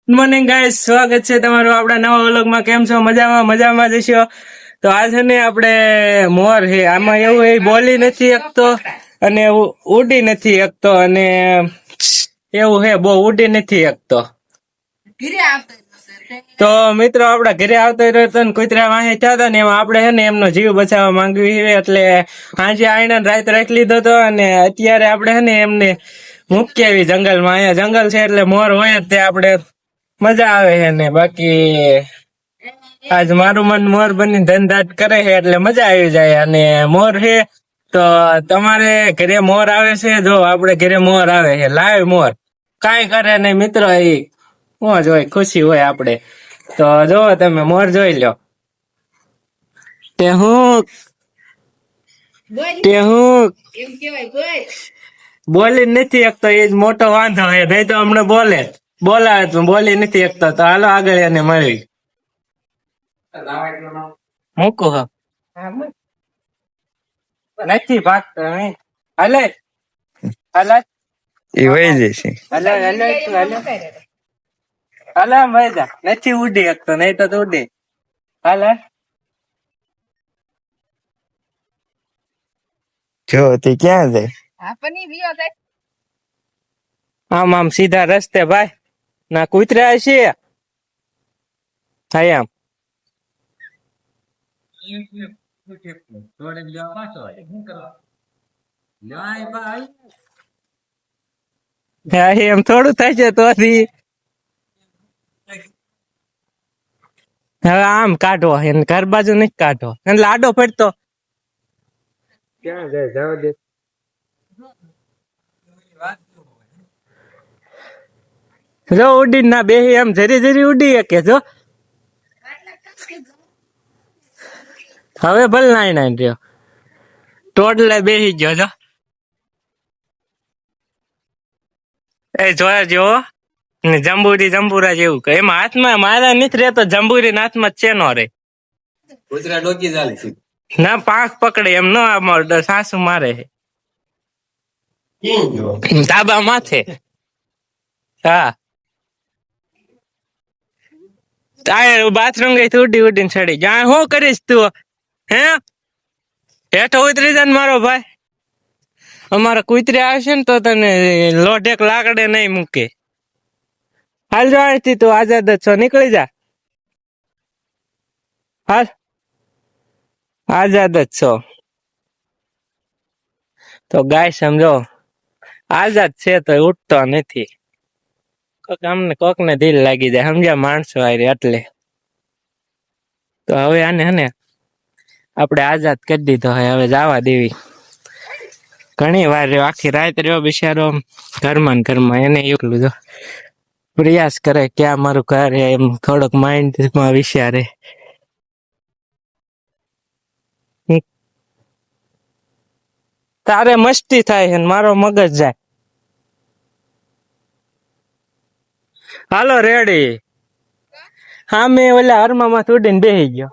Good morning guys, સ્વાગત છે તમારું આપણા નવા વ્લોગમાં. કેમ છો? મજામાં જશો. તો આ છે ને આપણે મોર છે, આમાં એવું એ બોલી નથી શકતો અને ઉડી નથી શકતો અને એવું હે બહુ ઉડી નથી શકતો. તો મિત્રો આપડા ઘરે આવતો રહ્યો હતો ને કુતરા વાહે થયા ને એમાં આપણે છે ને એમનો જીવ બચાવવા માંગવી એટલે આજે આઈને રાત રાખી લીધો હતો અને અત્યારે આપણે છે ને એમને મૂકી આવી જંગલમાં. અહીંયા જંગલ છે એટલે મોર હોય જ તે આપણે મજા આવે છે ને બાકી આજ મારું મન મોર બની ધનધાટ કરે છે એટલે મજા આવી જાય. અને મોર છે તો તમારે ઘરે મોર આવે છે? જો આપણે ઘરે મોર આવે છે, લાઈવ મોર, કાંઈ કરે નહીં મિત્રો, એ મોજ હોય, ખુશી હોય આપણે. તો જો તમે મોર જોઈ લો. તે હું બોલી નથી એકતો, એ જ મોટો વાંધો છે. નહીં તો હમણે બોલાવે તો બોલી નથી એકતો. તો હાલો આગળ એને મળી મૂકું. હા નથી ભાગતો નહીં. હાલે હાલે એ વહી જશે. હાલે હાલે હાલે હાલે ભાઈ જા, નથી ઉડી એકતો, નહીં તો ઉડી. હાલે જો તે ક્યાં જાય? આમ આમ સીધા રસ્તે ભાઈ. ના કૂતરા છે આમ. હા એમ થોડું થાય છે તો હવે આમ કાઢો, એને ઘર બાજુ નથી કાઢો, એને લાડો પડતો ક્યાં જાય જવા દે. જો ઉડી ના બેહી એમ જરી જરી ઉડી કે જો હવે ભલ નાઈ નાઈ રહ્યો ટોડલે બેહી ગયો. જો એ જોયા જેવો ને જંબુરા જેવું કે એમાં હાથમાં મારા નથી રહેતો, જંબુરી ના હાથમાં છે નો રે. કૂતરા ડોકી ચાલે ના પાંખ પકડે એમ નો, આમાં સાસુ મારે ધાબા માથે. હા બાથરૂમ ગઈ ઉડી ઉડીને ચડી જાય. શું કરીશ તું? હે હેઠો ઉતરી જાય મારો ભાઈ. અમારા કુતરી આવશે ને તો તને લોઢેક લાકડે નહીં મૂકે. હાલ જો અહીંથી, તું આઝાદ જ છો, નીકળી જા. હાલ આઝાદ જ છો તો ગાય સમજો, આઝાદ છે તો ઉઠતો નથી. કોક ને દિલ લાગી જાય, સમજ્યા માણસો આરે એટલે. તો હવે આને હને આપણે આઝાદ કરી દીધો હોય, હવે જવા દેવી. ઘણી વાર રહ્યો, આખી રાત રહ્યો બિચારો ઘરમાં એને એકલું જો પ્રયાસ કરે ક્યાં મારું ઘર હે, એમ થોડોક માઇન્ડમાં વિચારે. તારે મસ્તી થાય છે, મારો મગજ જાય. હાલો રેડી. હા મેં ઓલા હરમામાં ઉડીને બેસી ગયો.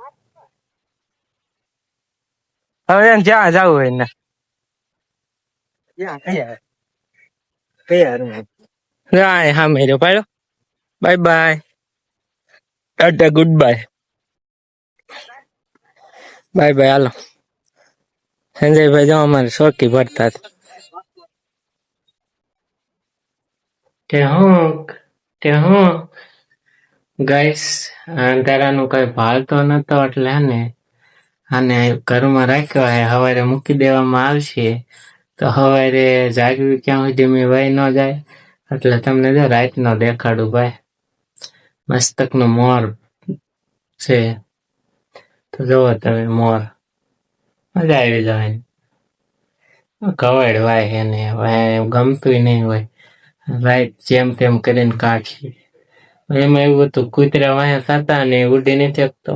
હવે એને જ્યાં જવું હોય ને હા મેરો પાડો. Bye bye, ta ta, good bye, bye bye. Hello Sanjaybhai જો અમારે ચોકી ભરતા હું ગાઈસ અંધારાનું કઈ ભાળતો નતો એટલે ને આને ઘરમાં રાખ્યો હે. સવારે મૂકી દેવામાં આવશે તો સવારે જાગવી ક્યાં સુધી મેં વહી ન જાય એટલે તમને જો રાતનો દેખાડું ભાઈ. મસ્તકનો મોર છે તો જોવો તમે મોર, મજા આવી જાય. કવડ વાય એને ગમતું નહીં હોય, રાઈટ જેમ તેમ કરીને કાઢી. એમાં એવું હતું કૂતરા વાયા થતા ને ઉડી નથી શકતો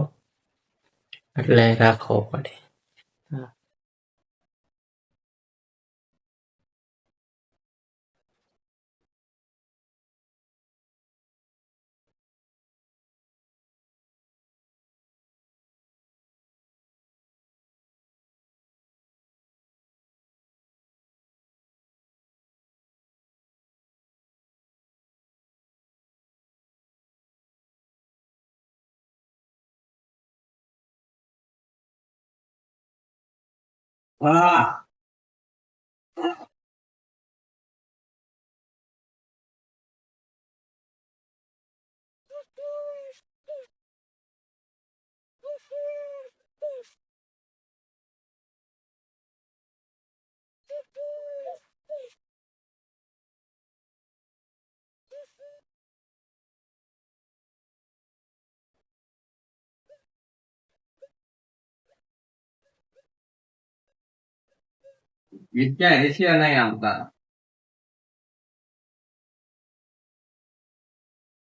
એટલે રાખવો પડે. હા વિચાર છે નહીં આવતા